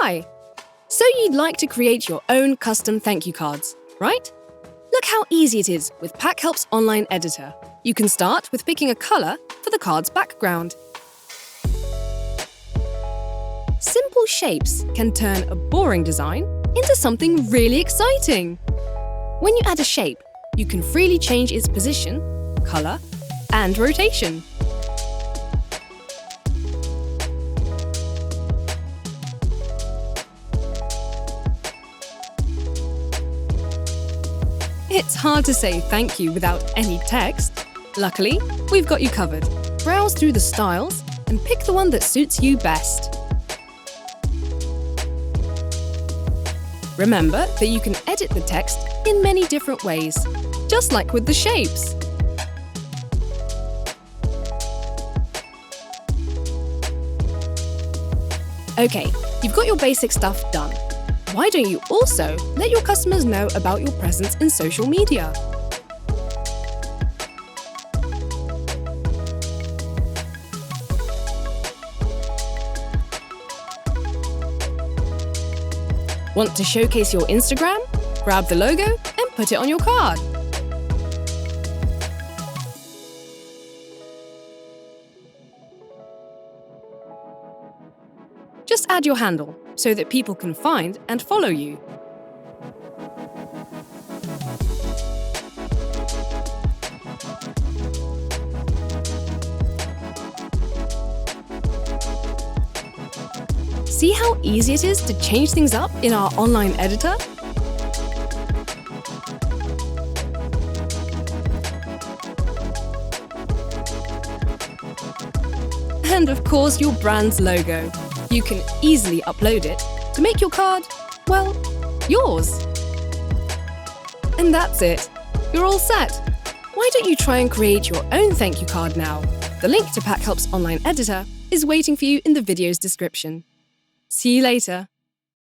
Hi! So you'd like to create your own custom thank you cards, right? Look how easy it is with Packhelp's online editor. You can start with picking a colour for the card's background. Simple shapes can turn a boring design into something really exciting. When you add a shape, you can freely change its position, colour, and rotation. It's hard to say thank you without any text. Luckily, we've got you covered. Browse through the styles and pick the one that suits you best. Remember that you can edit the text in many different ways, just like with the shapes. Okay, you've got your basic stuff done. Why don't you also let your customers know about your presence in social media? Want to showcase your Instagram? Grab the logo and put it on your card. Just add your handle so that people can find and follow you. See how easy it is to change things up in our online editor? And of course, your brand's logo. You can easily upload it to make your card, well, yours. And that's it. You're all set. Why don't you try and create your own thank you card now? The link to Packhelp's online editor is waiting for you in the video's description. See you later.